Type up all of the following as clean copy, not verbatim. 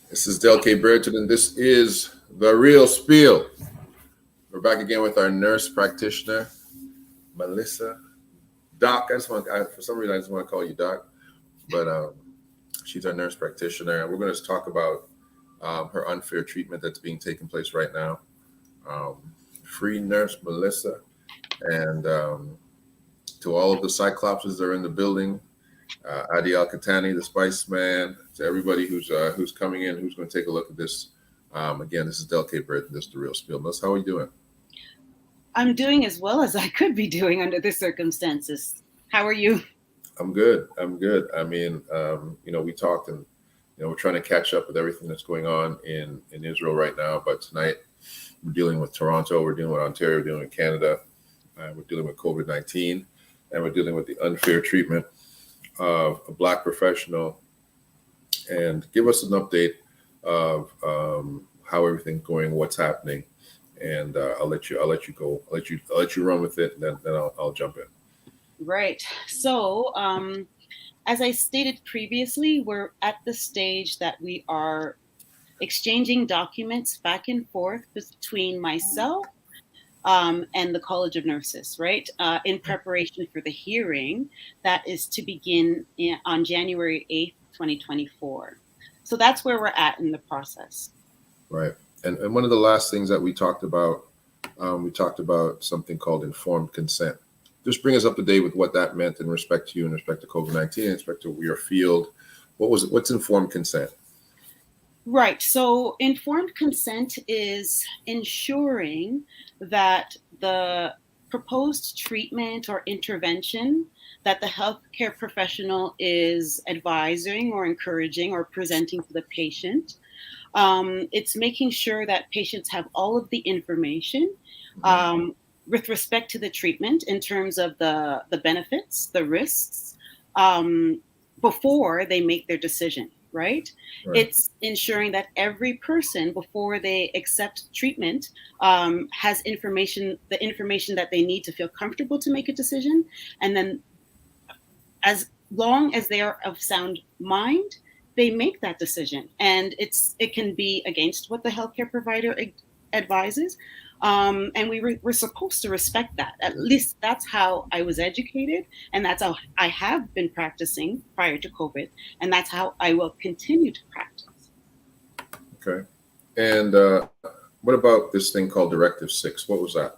This is Del K. Bridget, and this is The Real Spiel. We're back again with our nurse practitioner, Melissa. Doc, for some reason, I just want to call you Doc, but she's our nurse practitioner, and we're going to talk about her unfair treatment that's being taken place right now. Free nurse Melissa, and to all of the Cyclopses that are in the building, Adi Al-Katani, the Spice Man, to everybody who's coming in, who's going to take a look at this. Again, this is Del K. Bridget, this is The Real Spiel. Melissa, how are you doing? I'm doing as well as I could be doing under the circumstances. How are you? I'm good. I mean, we talked, and we're trying to catch up with everything that's going on in Israel right now. But tonight, we're dealing with Toronto, we're dealing with Ontario, we're dealing with Canada, we're dealing with COVID-19, and we're dealing with the unfair treatment of a Black professional. And give us an update of how everything's going, what's happening, and I'll let you go. I'll let you run with it, and then I'll jump in. Right. So, as I stated previously, we're at the stage that we are exchanging documents back and forth between myself and the College of Nurses, right, in preparation for the hearing that is to begin on January 8th, 2024. So that's where we're at in the process. Right. And one of the last things that we talked about something called informed consent. Just bring us up to date with what that meant in respect to you, in respect to COVID-19, in respect to your field. What's informed consent? Right. So informed consent is ensuring that the proposed treatment or intervention that the healthcare professional is advising or encouraging or presenting to the patient, it's making sure that patients have all of the information with respect to the treatment in terms of the benefits, the risks, before they make their decision. Right? It's ensuring that every person, before they accept treatment, has the information that they need to feel comfortable to make a decision. And then as long as they are of sound mind, they make that decision. And it can be against what the healthcare provider advises. And we're supposed to respect that. At least that's how I was educated, and that's how I have been practicing prior to COVID, and that's how I will continue to practice. Okay. And what about this thing called Directive 6? What was that?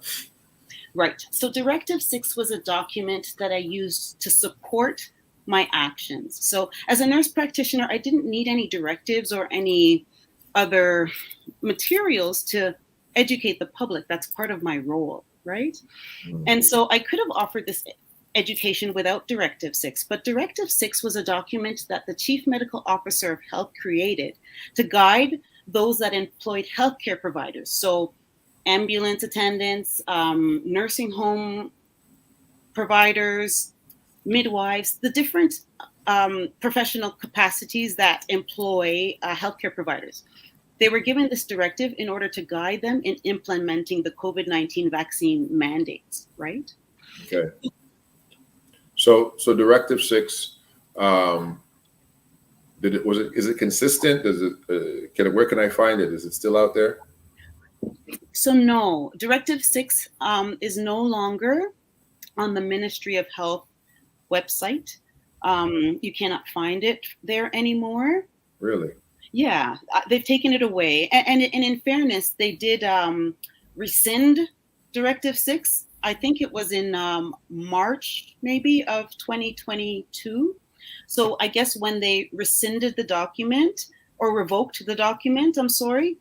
Right. So Directive 6 was a document that I used to support my actions. So as a nurse practitioner, I didn't need any directives or any other materials to educate the public. That's part of my role, right? And so I could have offered this education without Directive 6, but Directive 6 was a document that the Chief Medical Officer of Health created to guide those that employed healthcare providers. So ambulance attendants, nursing home providers, midwives, the different professional capacities that employ healthcare providers. They were given this directive in order to guide them in implementing the COVID-19 vaccine mandates, right? Okay. So Directive 6, is it consistent? Where can I find it? Is it still out there? So no, Directive 6 is no longer on the Ministry of Health website. You cannot find it there anymore. Really? Yeah, they've taken it away. And in fairness, they did rescind Directive 6. I think it was in March, maybe, of 2022. So I guess when they rescinded the document or revoked the document, I'm sorry,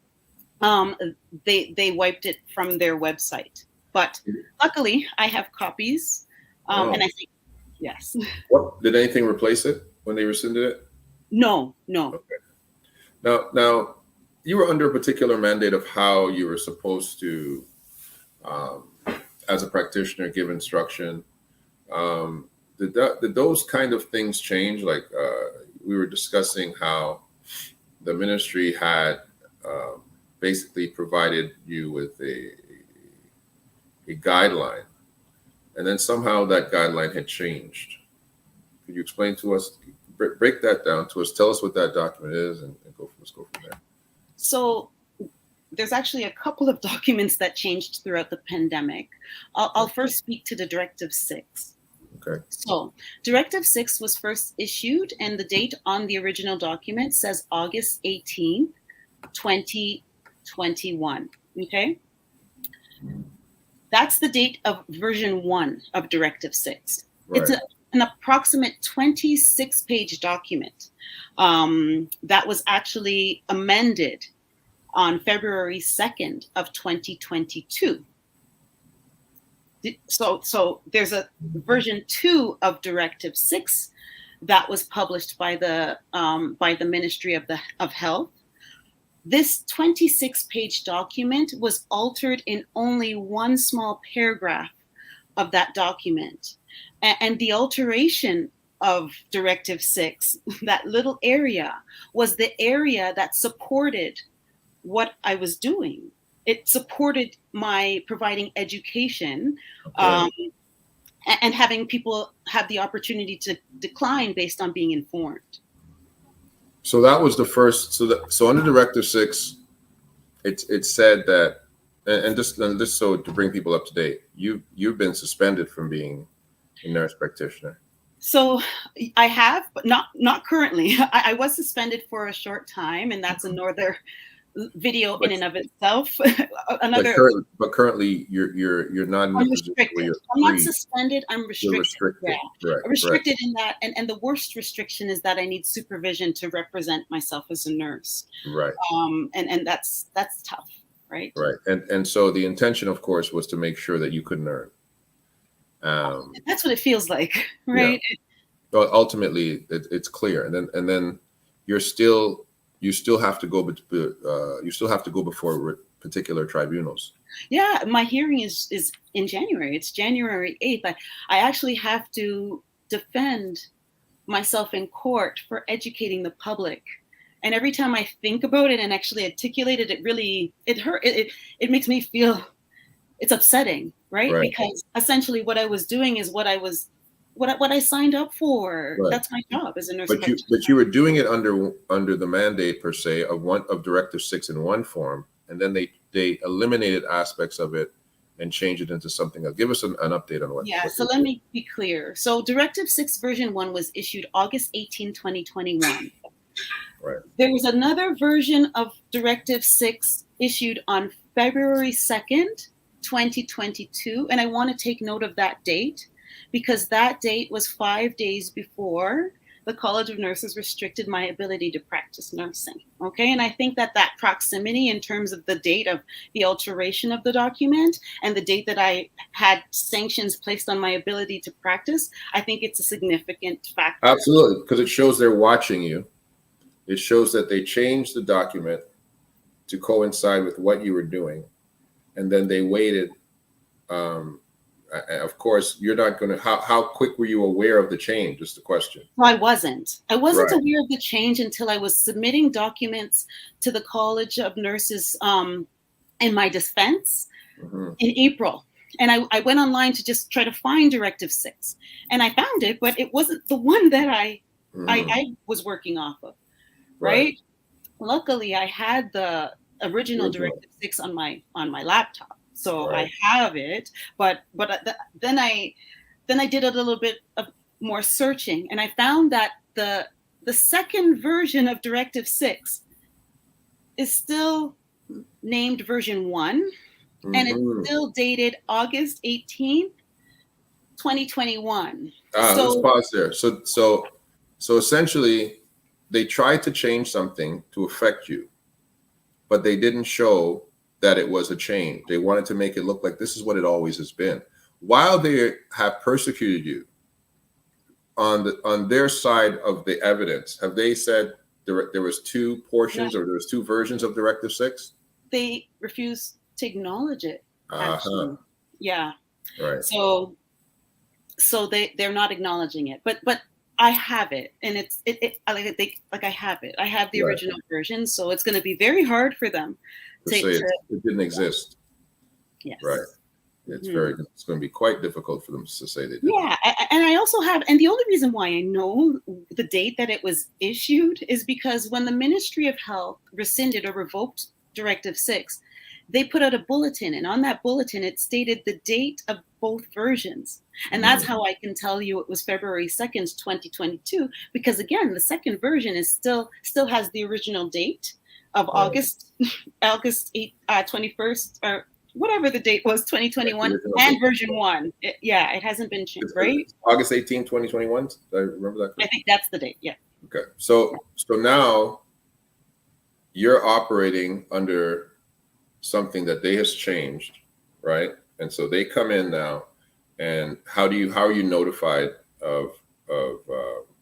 they wiped it from their website. But luckily, I have copies. And I think, yes. What, did anything replace it when they rescinded it? No. Okay. Now, you were under a particular mandate of how you were supposed to, as a practitioner, give instruction. Did those kind of things change? Like we were discussing how the ministry had basically provided you with a guideline, and then somehow that guideline had changed. Could you explain to us, break that down to us, tell us what that document is, and let's go from there. So there's actually a couple of documents that changed throughout the pandemic. I'll first speak to the Directive 6. Okay. So Directive 6 was first issued, and the date on the original document says August 18th, 2021. Okay? That's the date of version 1 of Directive 6. Right. It's an approximate 26-page document that was actually amended on February 2nd of 2022. So there's a version 2 of Directive 6 that was published by the Ministry of Health. This 26-page document was altered in only one small paragraph of that document. And the alteration of Directive 6, that little area, was the area that supported what I was doing. It supported my providing education, and having people have the opportunity to decline based on being informed. So that was the first. So under Directive 6, it said that, and just so to bring people up to date, you've been suspended from being a nurse practitioner. So I have, but not currently. I was suspended for a short time, and that's another video in and of itself. But currently you're not in a position where you're I'm not suspended. I'm restricted. You're restricted. Yeah. Right, I'm restricted in that, and the worst restriction is that I need supervision to represent myself as a nurse. Right. And that's tough, right? Right. And so the intention, of course, was to make sure that you couldn't earn. That's what it feels like, right? Yeah. Well, ultimately, it's clear, and then you still have to go, before particular tribunals. Yeah, my hearing is in January. It's January 8th. I actually have to defend myself in court for educating the public. And every time I think about it and actually articulate it, it hurt. It makes me feel, it's upsetting, right? Because essentially what I was doing is what I signed up for. Right. That's my job as a nurse. But you were doing it under the mandate per se of Directive 6 in one form, and then they eliminated aspects of it and changed it into something else. Give us an update on what. Yeah. So let me be clear. So Directive 6 version 1 was issued August 18, 2021. Right. There was another version of Directive 6 issued on February 2nd, 2022, and I want to take note of that date, because that date was 5 days before the College of Nurses restricted my ability to practice nursing. Okay, and I think that proximity in terms of the date of the alteration of the document and the date that I had sanctions placed on my ability to practice, I think it's a significant factor. Absolutely, because it shows they're watching you. It shows that they changed the document to coincide with what you were doing, and then they waited. Of course, you're not going to. How quick were you aware of the change? Is the question. Well, I wasn't aware of the change until I was submitting documents to the College of Nurses in my defense in April. And I went online to just try to find Directive 6, and I found it, but it wasn't the one that I was working off of. Right. Luckily, I had the original Directive 6 on my laptop. So I have it, but then I did a little bit of more searching, and I found that the second version of Directive 6 is still named version 1, and it's still dated August 18th, 2021. Let's pause there. So essentially, they tried to change something to affect you, but they didn't show that it was a change. They wanted to make it look like this is what it always has been. While they have persecuted you on their side of the evidence, have they said there was two portions or there was two versions of Directive 6? They refuse to acknowledge it. Actually. Yeah. Right. So they're not acknowledging it, but I have it, and I have it. I have the original version, so it's going to be very hard for them to say it didn't exist. Yes. Right. It's it's going to be quite difficult for them to say they did. Yeah, and I also have, and the only reason why I know the date that it was issued is because when the Ministry of Health rescinded or revoked Directive 6, they put out a bulletin, and on that bulletin it stated the date of both versions. And that's how I can tell you it was February 2nd, 2022, because again, the second version is still has the original date of August 21st, or whatever the date was, 2021, and version 1. It hasn't been changed, right? August 18, 2021. Did I remember that correctly? I think that's the date, yeah. Okay. So now you're operating under something that they has changed, right? And so they come in now, and how are you notified of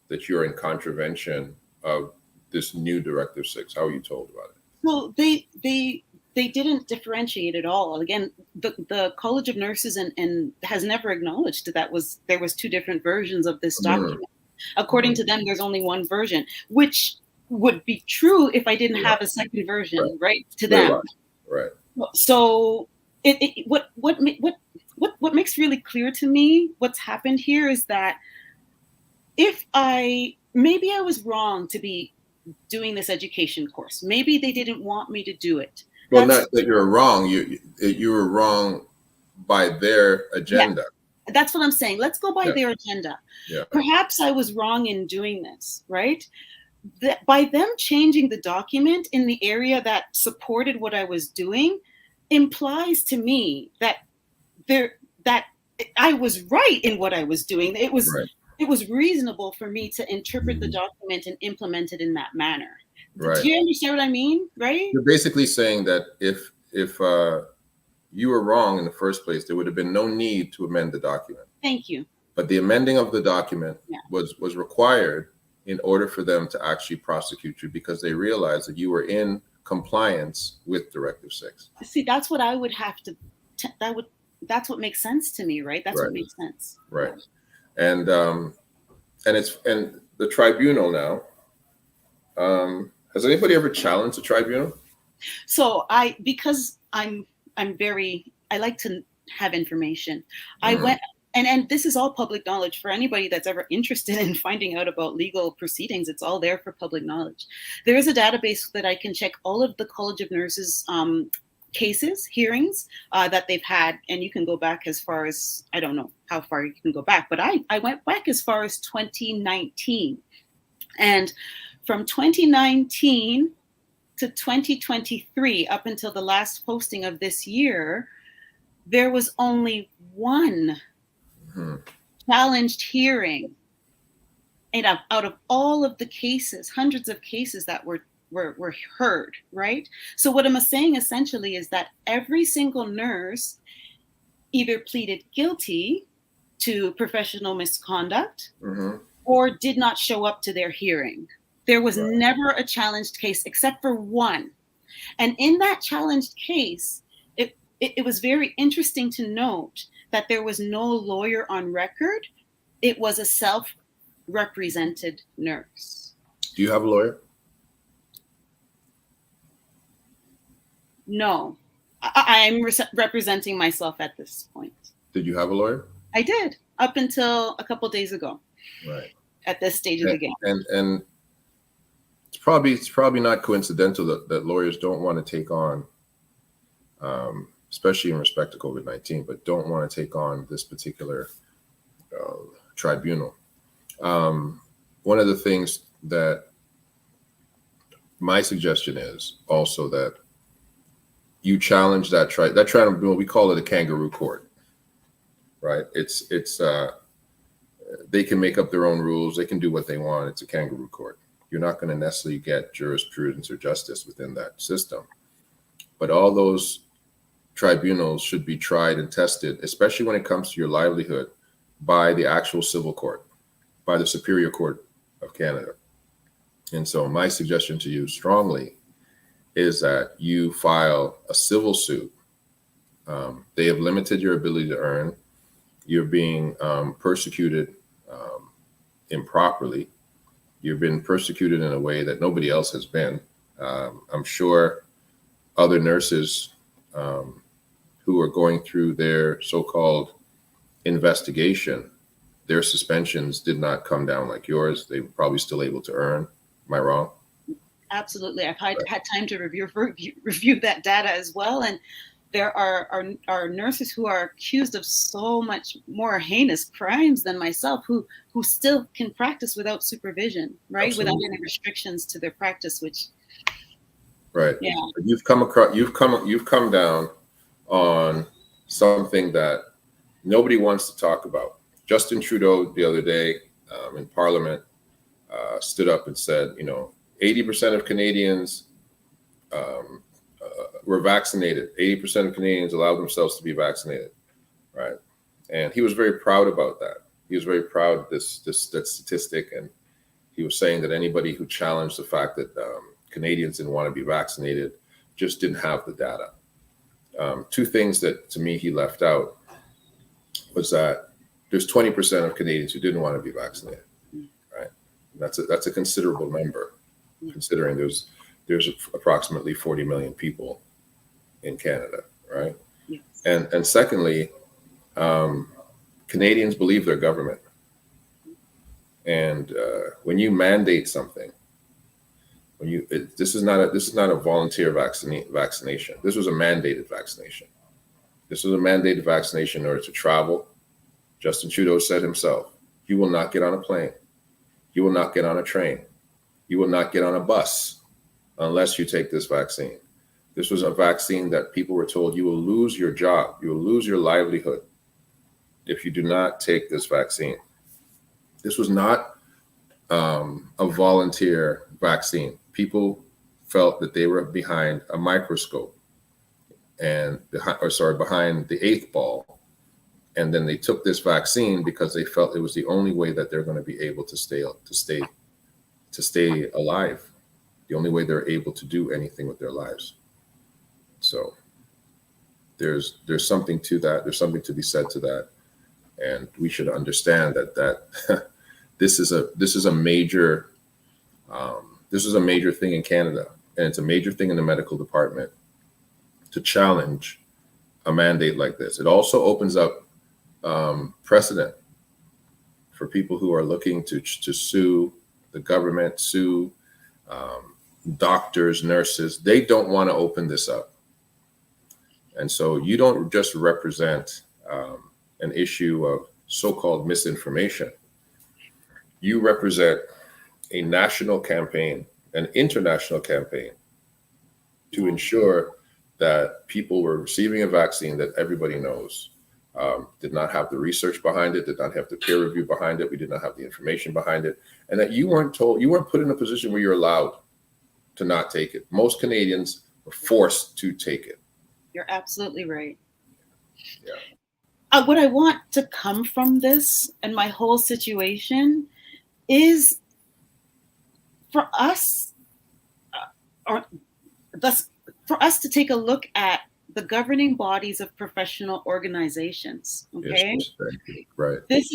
that you're in contravention of this new Directive 6? How are you told about it? Well, they didn't differentiate at all. Again, the College of Nurses and has never acknowledged that there was two different versions of this document. According to them, there's only one version, which would be true if I didn't have a second version, right? To them. Right. So what makes really clear to me what's happened here is that maybe I was wrong to be doing this education course. Maybe they didn't want me to do it. Well, not that you're wrong. You were wrong by their agenda. Yeah, that's what I'm saying. Let's go by their agenda. Yeah. Perhaps I was wrong in doing this, right? By them changing the document in the area that supported what I was doing implies to me that I was right in what I was doing. It was reasonable for me to interpret the document and implement it in that manner. Right. Do you understand what I mean? Right? You're basically saying that if you were wrong in the first place, there would have been no need to amend the document. Thank you. But the amending of the document was required in order for them to actually prosecute you, because they realized that you were in compliance with Directive 6. See, that's what I would have to. That's what makes sense to me, right? That's what makes sense. Right. And the tribunal now. Has anybody ever challenged the tribunal? So because I like to have information. I went, and this is all public knowledge for anybody that's ever interested in finding out about legal proceedings. It's all there for public knowledge. There is a database that I can check all of the College of Nurses cases, hearings that they've had, and you can go back as far as, I don't know how far you can go back, but I went back as far as 2019. And from 2019 to 2023, up until the last posting of this year, there was only one challenged hearing. And out of all of the cases, hundreds of cases that were heard, right? So what I'm saying essentially is that every single nurse either pleaded guilty to professional misconduct or did not show up to their hearing. There was never a challenged case except for one. And in that challenged case, it was very interesting to note that there was no lawyer on record. It was a self-represented nurse. Do you have a lawyer? No. I'm representing myself at this point. Did you have a lawyer? I did, up until a couple days ago. Right. At this stage of the game. And it's probably not coincidental that lawyers don't want to take on, especially in respect to COVID-19, but don't want to take on this particular tribunal. One of the things that my suggestion is also that you challenge that tribunal. We call it a Kangaroo Court, right? It's they can make up their own rules. They can do what they want. It's a Kangaroo Court. You're not going to necessarily get jurisprudence or justice within that system. But all those tribunals should be tried and tested, especially when it comes to your livelihood, by the actual civil court, by the Superior Court of Canada. And so my suggestion to you strongly is that you file a civil suit. They have limited your ability to earn. You're being persecuted improperly. You've been persecuted in a way that nobody else has been. I'm sure other nurses who are going through their so-called investigation, their suspensions did not come down like yours. They were probably still able to earn. Am I wrong? Absolutely. I've had time to review that data as well. And there are nurses who are accused of so much more heinous crimes than myself who still can practice without supervision, right? Absolutely. Without any restrictions to their practice, which yeah. You've come down on something that nobody wants to talk about. Justin Trudeau the other day in Parliament stood up and said, 80% of Canadians were vaccinated. 80% of Canadians allowed themselves to be vaccinated, right? And he was very proud about that. He was very proud of that statistic, and he was saying that anybody who challenged the fact that Canadians didn't want to be vaccinated just didn't have the data. Two things that to me he left out was that there's 20% of Canadians who didn't want to be vaccinated, right? That's a considerable number, considering there's approximately 40 million people in Canada, right? yes. And secondly, Canadians believe their government, and when you mandate something, this is not a volunteer vaccination. This was a mandated vaccination. This was a mandated vaccination in order to travel. Justin Trudeau said himself, "You will not get on a plane. You will not get on a train. You will not get on a bus unless you take this vaccine." This was a vaccine that people were told, you will lose your job, you will lose your livelihood if you do not take this vaccine. This was not a volunteer vaccine. People felt that they were behind a microscope and behind the eighth ball. And then they took this vaccine because they felt it was the only way that they're going to be able to stay alive. The only way they're able to do anything with their lives. So there's something to that. There's something to be said to that, and we should understand that this is a major thing in Canada, and it's a major thing in the medical department to challenge a mandate like this. It also opens up precedent for people who are looking to sue the government, sue doctors, nurses. They don't want to open this up. And so you don't just represent an issue of so-called misinformation. You represent a national campaign, an international campaign to ensure that people were receiving a vaccine that everybody knows did not have the research behind it, did not have the peer review behind it, we did not have the information behind it, and that you weren't put in a position where you're allowed to not take it. Most Canadians were forced to take it. You're absolutely right. Yeah. What I want to come from this and my whole situation is for us, for us to take a look at the governing bodies of professional organizations. Okay, yes, thank you. Right. This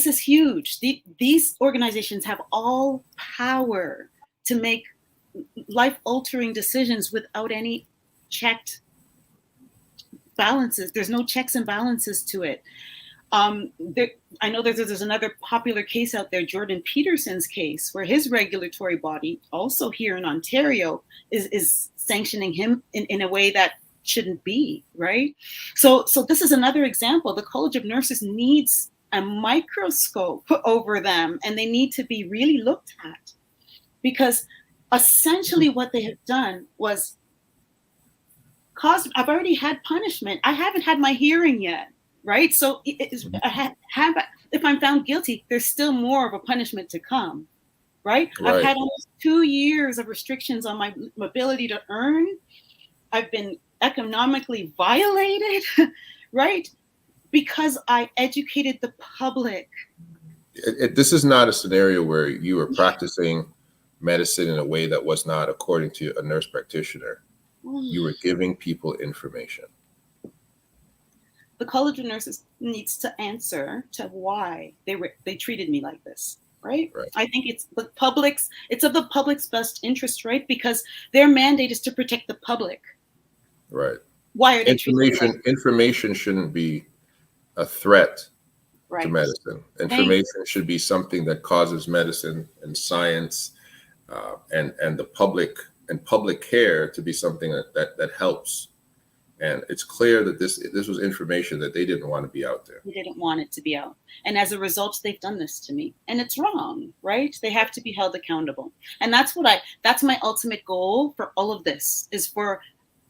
is huge. These organizations have all power to make life-altering decisions without any checked balances. There's no checks and balances to it. I know there's another popular case out there, Jordan Peterson's case, where his regulatory body, also here in Ontario, is sanctioning him in a way that shouldn't be, right? So this is another example. The College of Nurses needs a microscope over them, and they need to be really looked at, because essentially what they have done was I've already had punishment. I haven't had my hearing yet, right? So if I'm found guilty, there's still more of a punishment to come, right? I've had almost 2 years of restrictions on my ability to earn. I've been economically violated, right? Because I educated the public. This is not a scenario where you are practicing medicine in a way that was not according to a nurse practitioner. You were giving people information. The College of Nurses needs to answer to why they treated me like this, right? I think it's of the public's best interest, right? Because their mandate is to protect the public. Right. Why are they treating me like Information shouldn't be a threat to right? medicine. Thank Information should be something that causes medicine and science and the public care to be something that helps. And it's clear that this was information that they didn't want to be out there. They didn't want it to be out. And as a result, they've done this to me. And it's wrong, right? They have to be held accountable. And that's my ultimate goal for all of this, is for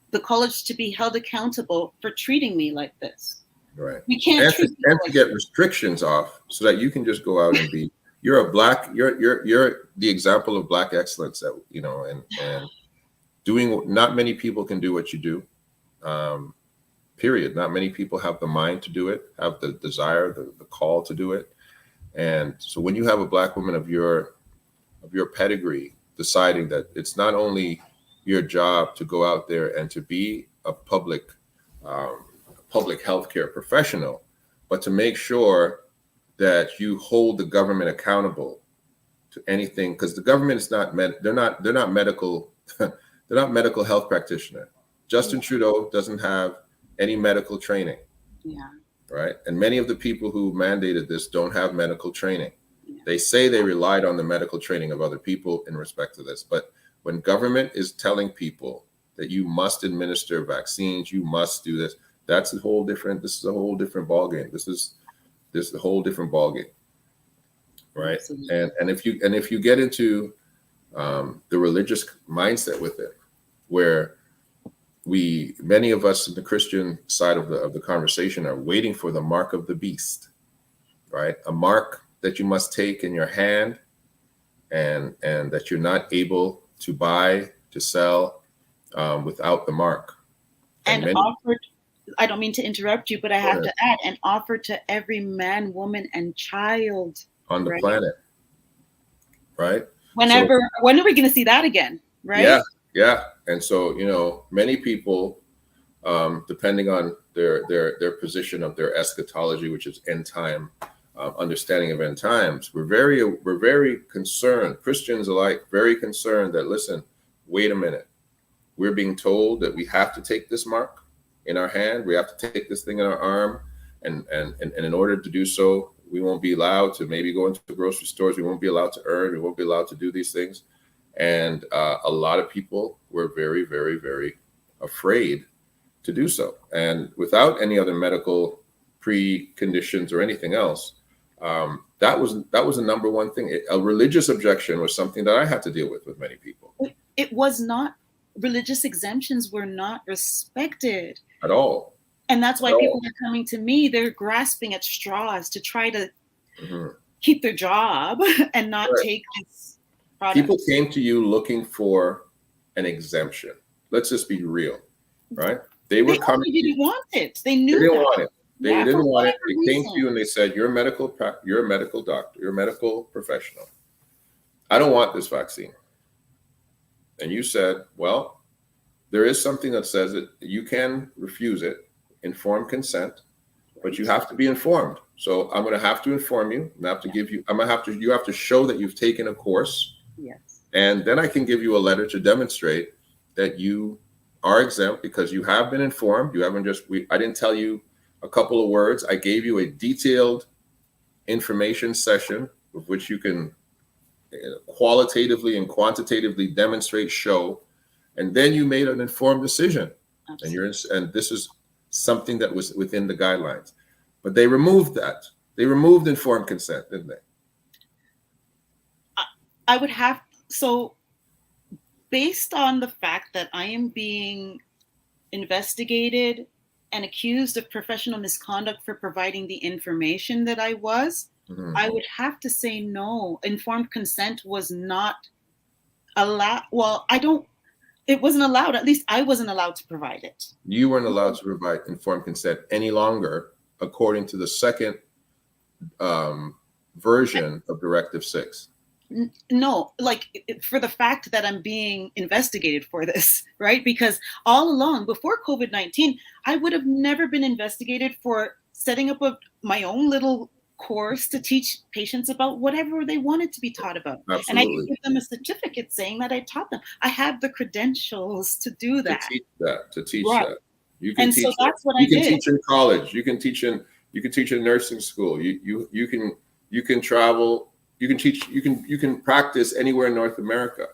the college to be held accountable for treating me like this. Right. We can't and to get restrictions off so that you can just go out and be you're the example of Black excellence that and doing. Not many people can do what you do. Period. Not many people have the mind to do it, have the desire, the call to do it. And so when you have a Black woman of your pedigree deciding that it's not only your job to go out there and to be a public healthcare professional, but to make sure that you hold the government accountable to anything, because the government is not they're not medical they're not medical health practitioner. Justin Trudeau doesn't have any medical training. Yeah. Right. And many of the people who mandated this don't have medical training. Yeah. They say they relied on the medical training of other people in respect to this. But when government is telling people that you must administer vaccines, you must do this, this is a whole different ballgame. This is a whole different ballgame. Right. Absolutely. And if you get into the religious mindset with it, where many of us in the Christian side of the conversation are waiting for the mark of the beast, right? A mark that you must take in your hand and that you're not able to buy, to sell without the mark. And offered, I don't mean to interrupt you, but I have to add, and offered to every man, woman, and child on the planet, right? When are we going to see that again, right? Yeah. And so, many people, depending on their position of their eschatology, which is end time, understanding of end times, we're very concerned, Christians alike, very concerned that, listen, wait a minute. We're being told that we have to take this mark in our hand. We have to take this thing in our arm. And in order to do so, we won't be allowed to maybe go into the grocery stores. We won't be allowed to earn. We won't be allowed to do these things. And a lot of people were very, very, very afraid to do so. And without any other medical preconditions or anything else, that was the number one thing. A religious objection was something that I had to deal with many people. It was not, religious exemptions were not respected. At all. And that's why people are coming to me. They're grasping at straws to try to keep their job and not take this. People came to you looking for an exemption. Let's just be real, right? They coming. They didn't want it. They knew they didn't want it. They didn't want it. They came to you and they said, "You're a medical doctor. You're a medical professional. I don't want this vaccine." And you said, "Well, there is something that says that you can refuse it, informed consent, but you have to be informed. So I'm going to have to inform you. I'm going to have to give you. You have to show that you've taken a course." Yes. And then I can give you a letter to demonstrate that you are exempt because you have been informed. You haven't I didn't tell you a couple of words. I gave you a detailed information session of which you can qualitatively and quantitatively demonstrate, show, and then you made an informed decision. Absolutely. And this is something that was within the guidelines. But they removed that. They removed informed consent, didn't they? I would have, so based on the fact that I am being investigated and accused of professional misconduct for providing the information that I was, I would have to say no. Informed consent was not allowed. Well, it wasn't allowed. At least I wasn't allowed to provide it. You weren't allowed to provide informed consent any longer, according to the second version of Directive 6. No, for the fact that I'm being investigated for this, right? Because all along, before COVID-19, I would have never been investigated for setting up my own little course to teach patients about whatever they wanted to be taught about. Absolutely. And I could give them a certificate saying that I taught them. I have the credentials to do that. To teach that. You can And so teach. that's what I You can did. teach in college. You can teach in nursing school. You can travel. You can teach. You can practice anywhere in North America.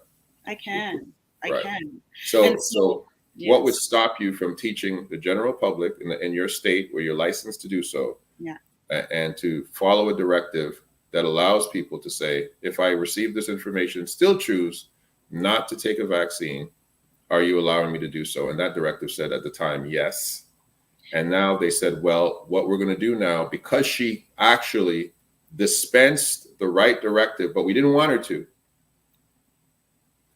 I can. I Right. can. So And so so, what would yes. stop you from teaching the general public in your state where you're licensed to do so, Yeah. and to follow a directive that allows people to say, if I receive this information, still choose not to take a vaccine, are you allowing me to do so? And that directive said at the time, yes. And now they said, well, what we're going to do now, because she actually dispensed the right directive, but we didn't want her to.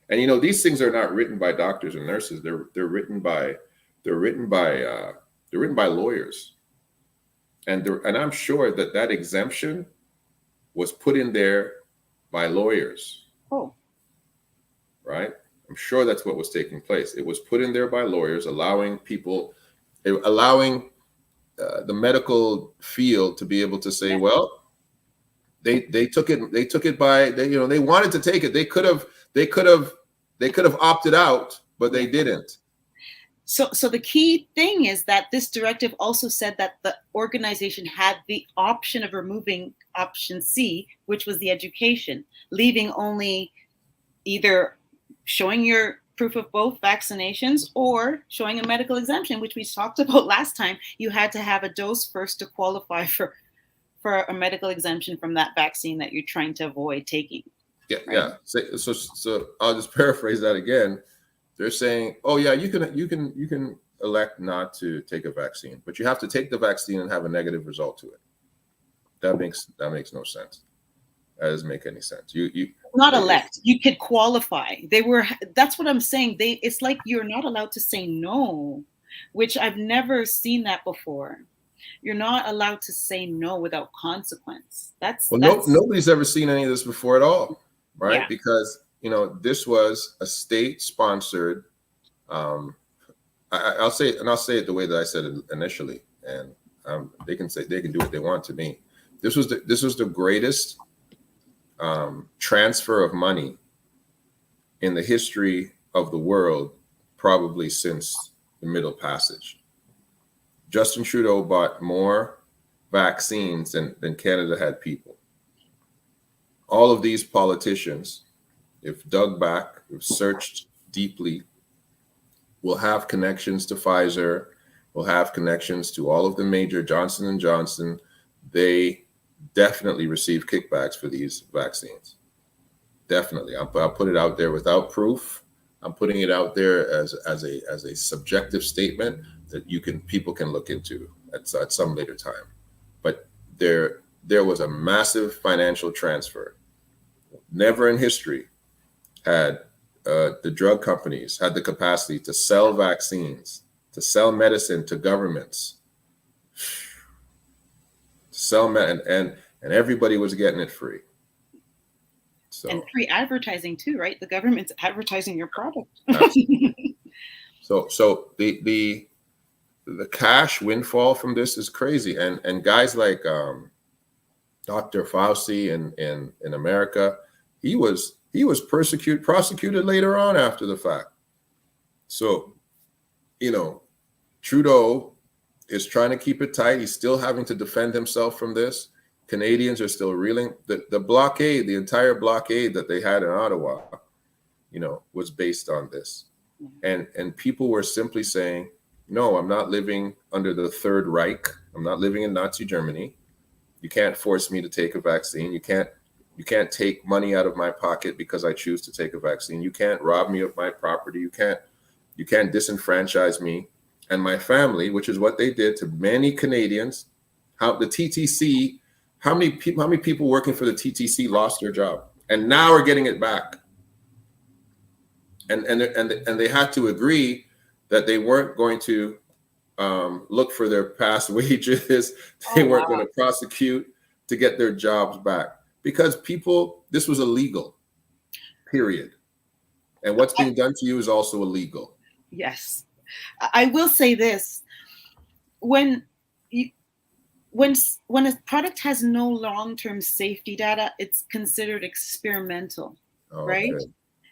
And these things are not written by doctors and nurses. They're written by lawyers. And I'm sure that exemption was put in there by lawyers. Oh. Right? I'm sure that's what was taking place. It was put in there by lawyers, allowing the medical field to be able to say, Yeah. well, they took it by they wanted to take it. They could have opted out, but they didn't. So the key thing is that this directive also said that the organization had the option of removing option C, which was the education, leaving only either showing your proof of both vaccinations or showing a medical exemption, which we talked about last time. You had to have a dose first to qualify for a medical exemption from that vaccine that you're trying to avoid taking. Yeah, right? yeah. So I'll just paraphrase that again. They're saying, oh yeah, you can elect not to take a vaccine, but you have to take the vaccine and have a negative result to it. That makes no sense. That doesn't make any sense. You not elect. You could qualify. That's what I'm saying. It's like you're not allowed to say no, which I've never seen that before. You're not allowed to say no without consequence. That's nobody's ever seen any of this before at all, right? Yeah. Because this was a state-sponsored. I'll say it the way that I said it initially, and they can do what they want to me. This was the greatest transfer of money in the history of the world, probably since the Middle Passage. Justin Trudeau bought more vaccines than Canada had people. All of these politicians, if dug back, if searched deeply, will have connections to Pfizer, will have connections to all of the major Johnson & Johnson. They definitely receive kickbacks for these vaccines. Definitely. I'll put it out there without proof. I'm putting it out there as a subjective statement that people can look into at some later time. But there was a massive financial transfer. Never in history had the drug companies had the capacity to sell vaccines, to sell medicine to governments, to sell and everybody was getting it free. So, and free advertising too, right? The government's advertising your product. so the cash windfall from this is crazy, and guys like Dr. Fauci in America, he was prosecuted later on after the fact. So, Trudeau is trying to keep it tight. He's still having to defend himself from this. Canadians are still reeling. The blockade, the entire blockade that they had in Ottawa, was based on this. And people were simply saying, no, I'm not living under the Third Reich. I'm not living in Nazi Germany. You can't force me to take a vaccine. You can't take money out of my pocket because I choose to take a vaccine. You can't rob me of my property. You can't disenfranchise me and my family, which is what they did to many Canadians. How many people working for the TTC lost their job and now are getting it back? And they had to agree that they weren't going to look for their past wages. They weren't going to prosecute to get their jobs back, because this was illegal, period. And what's being done to you is also illegal. Yes. I will say this. When a product has no long-term safety data, it's considered experimental, right?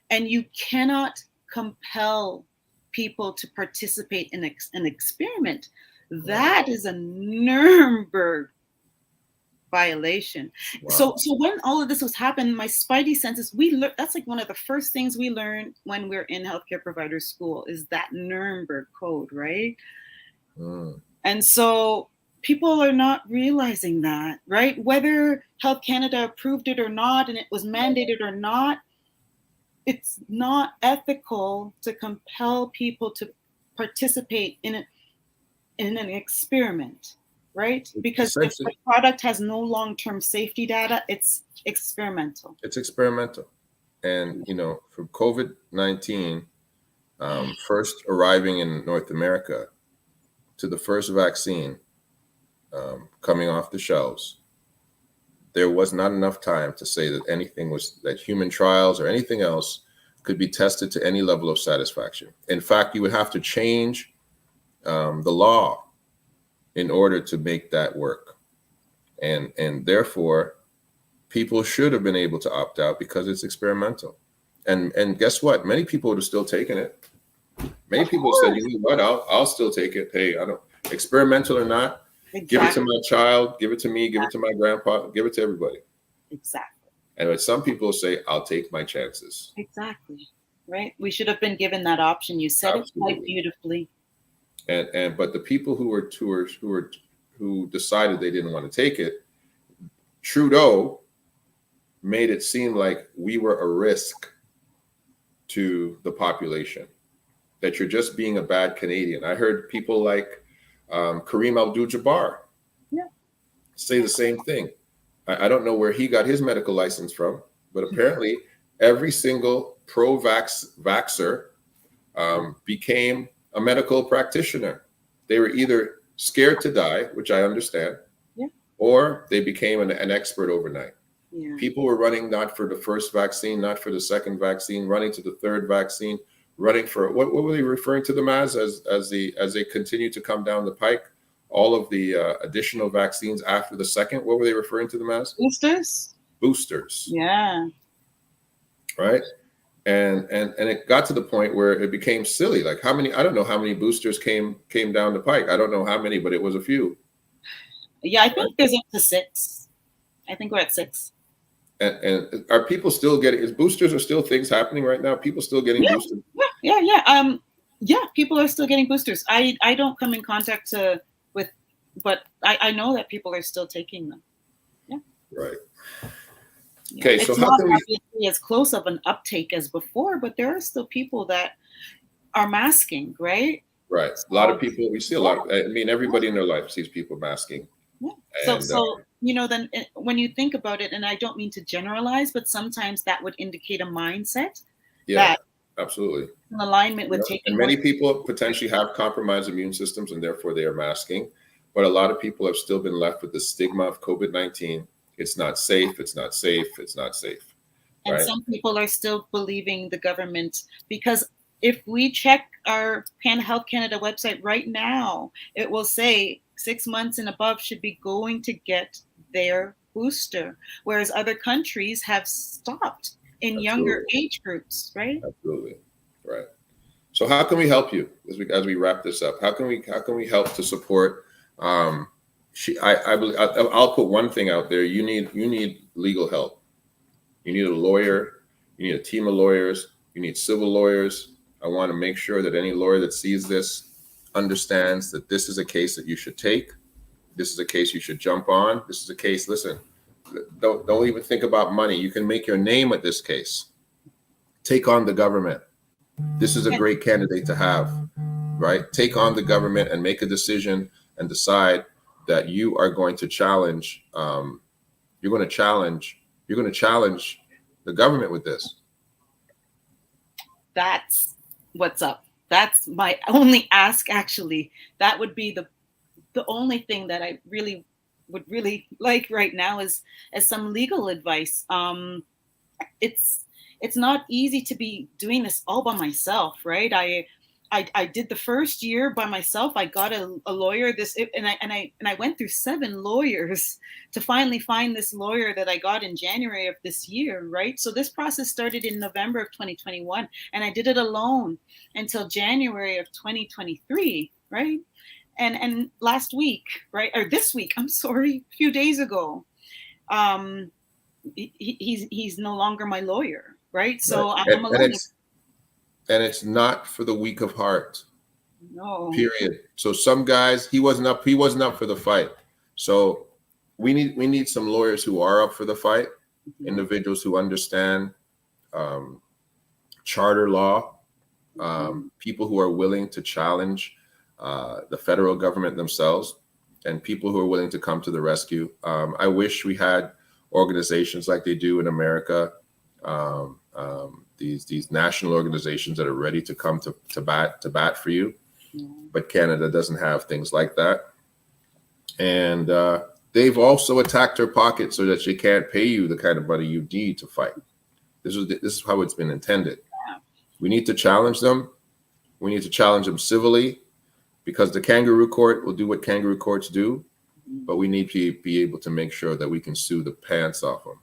And you cannot compel people to participate in an experiment, that is a Nuremberg violation. Wow. So when all of this was happening, my spidey senses, that's like one of the first things we learn when we're in healthcare provider school, is that Nuremberg code, right? And so people are not realizing that, right? Whether Health Canada approved it or not, and it was mandated or not, it's not ethical to compel people to participate in an experiment, right? Because if the product has no long-term safety data, it's experimental. It's experimental. And, from COVID-19, first arriving in North America to the first vaccine coming off the shelves, there was not enough time to say that that human trials or anything else could be tested to any level of satisfaction. In fact, you would have to change the law in order to make that work. And therefore, people should have been able to opt out because it's experimental. And guess what? Many people would have still taken it. Many people said, you know what, I'll still take it. Hey, I don't, experimental or not, give it to my child, give it to me, give it to my grandpa, give it to everybody. Exactly. And some people say, I'll take my chances. Exactly. Right. We should have been given that option. You said it quite beautifully. But the people who decided they didn't want to take it, Trudeau made it seem like we were a risk to the population, that you're just being a bad Canadian. I heard people like Kareem Abdul-Jabbar say the same thing. I don't know where he got his medical license from, but apparently every single pro-vaxxer became a medical practitioner. They were either scared to die, which I understand, or they became an expert overnight. Yeah. People were running not for the first vaccine, not for the second vaccine, running to the third vaccine, running for what were they referring to them as they continue to come down the pike? All of the additional vaccines after the second, what were they referring to them as? Boosters. Yeah. Right. And it got to the point where it became silly. Like I don't know how many boosters came down the pike. I don't know how many, but it was a few. Yeah, I think there's up to 6. I think we're at 6. And are people still getting, boosters are still things happening right now? People still getting boosters? Yeah, people are still getting boosters. I don't come in contact with, but I know that people are still taking them. Yeah. Right. Yeah. Okay, it's so not obviously as close of an uptake as before, but there are still people that are masking, right? Right. A lot of people, we see a lot of, everybody in their life sees people masking. Yeah. So then when you think about it, and I don't mean to generalize, but sometimes that would indicate a mindset. Yeah, that absolutely. In alignment with taking. And many people potentially have compromised immune systems, and therefore they are masking. But a lot of people have still been left with the stigma of COVID-19. It's not safe. It's not safe. It's not safe. And some people are still believing the government, because if we check our Health Canada website right now, it will say 6 months and above should be going to get their booster, whereas other countries have stopped in younger age groups, right? Absolutely, right. So how can we help you as we wrap this up? How can we help to support? I believe I'll put one thing out there. You need legal help. You need a lawyer. You need a team of lawyers. You need civil lawyers. I want to make sure that any lawyer that sees this understands that this is a case that you should take. This is a case you should jump on. This is a case, listen, don't even think about money. You can make your name with this case. Take on the government. This is a great candidate to have, right? Take on the government and make a decision and decide that you are going to challenge, you're going to challenge the government with this. That's what's up. That's my only ask, actually. That would be the only thing that I would really like right now is some legal advice. It's not easy to be doing this all by myself, right? I did the first year by myself. I got a lawyer. And I went through 7 lawyers to finally find this lawyer that I got in January of this year, right? So this process started in November of 2021, and I did it alone until January of 2023, right? And last week, right, or this week, I'm sorry, a few days ago, he's no longer my lawyer, right? So Right. I'm alone. And it's not for the weak of heart. No. Period. So some guys, he wasn't up for the fight. So we need some lawyers who are up for the fight, individuals who understand charter law, people who are willing to challenge the federal government themselves, and people who are willing to come to the rescue. I wish we had organizations like they do in America, these national organizations that are ready to come to bat for you. But Canada doesn't have things like that. And they've also attacked her pocket so that she can't pay you the kind of money you need to fight. This is how it's been intended. We need to challenge them. We need to challenge them civilly, because the Kangaroo Court will do what Kangaroo Courts do, but we need to be able to make sure that we can sue the pants off them.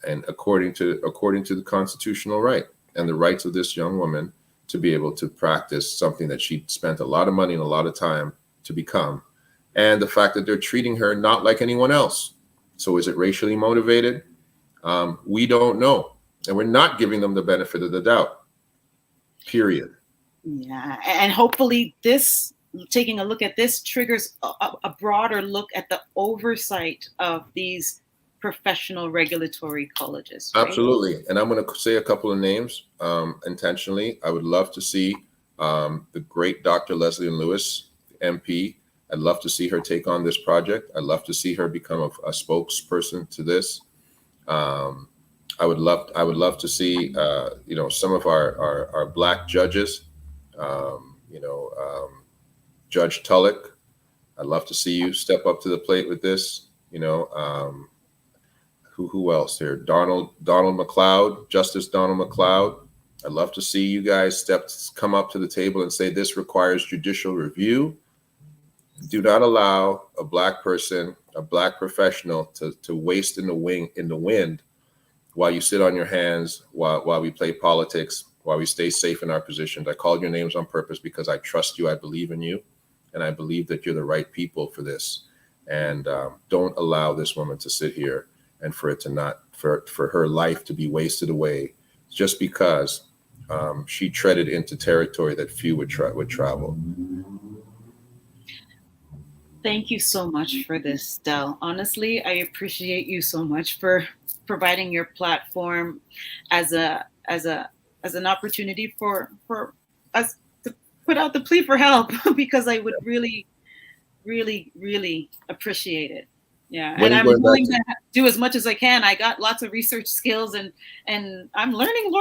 And according to the constitutional right and the rights of this young woman to be able to practice something that she spent a lot of money and a lot of time to become, and the fact that they're treating her not like anyone else. So is it racially motivated? We don't know. And we're not giving them the benefit of the doubt, period. Yeah, and hopefully taking a look at this triggers a broader look at the oversight of these professional regulatory colleges. Right? Absolutely. And I'm going to say a couple of names intentionally. I would love to see the great Dr. Leslie Lewis, MP. I'd love to see her take on this project. I'd love to see her become a spokesperson to this. I would love to see some of our Black judges, Judge Tulloch. I'd love to see you step up to the plate with this. Who else here? Donald McLeod, Justice Donald McLeod. I'd love to see you guys come up to the table and say this requires judicial review. Do not allow a Black person, a Black professional, to waste in the wind while you sit on your hands, while we play politics, while we stay safe in our positions. I called your names on purpose because I trust you, I believe in you, and I believe that you're the right people for this. And don't allow this woman to sit here and for her life to be wasted away just because she treaded into territory that few would travel. Thank you so much for this, Del. Honestly, I appreciate you so much for providing your platform as an opportunity for us to put out the plea for help, because I would really, really, really appreciate it. Yeah, and I'm willing to do as much as I can. I got lots of research skills, and I'm learning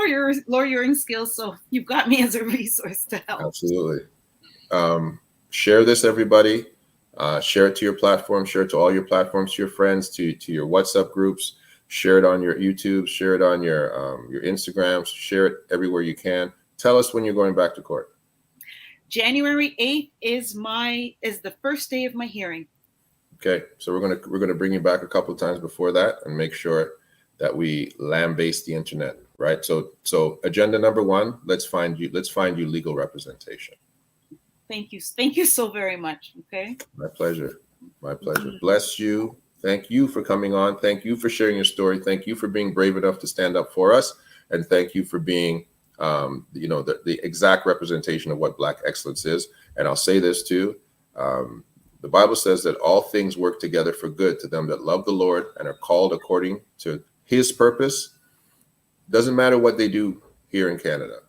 lawyering skills. So you've got me as a resource to help. Absolutely. Share this, everybody. Share it to your platform. Share it to all your platforms, to your friends, to your WhatsApp groups. Share it on your YouTube. Share it on your Instagrams. Share it everywhere you can. Tell us when you're going back to court. January 8th is the first day of my hearing. Okay, so we're gonna bring you back a couple of times before that and make sure that we lambaste the internet, right? So agenda number 1, let's find you legal representation. Thank you so very much. Okay. My pleasure. Bless you. Thank you for coming on. Thank you for sharing your story. Thank you for being brave enough to stand up for us, and thank you for being the exact representation of what Black excellence is. And I'll say this too. The Bible says that all things work together for good to them that love the Lord and are called according to his purpose. Doesn't matter what they do here in Canada,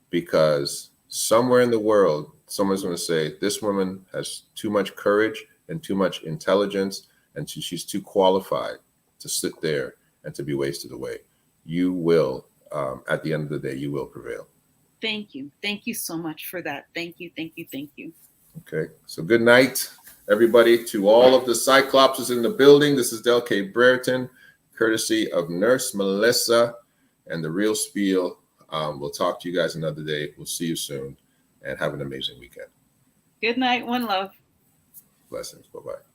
because somewhere in the world, someone's going to say, this woman has too much courage and too much intelligence, and she's too qualified to sit there and to be wasted away. You will, at the end of the day, you will prevail. Thank you. Thank you so much for that. Thank you. Thank you. Thank you. Okay, so good night, everybody. To all of the Cyclopses in the building, this is Del K. Brereton, courtesy of Nurse Melissa and the Real Spiel We'll talk to you guys another day. We'll see you soon, and have an amazing weekend. Good night. One love. Blessings. Bye-bye.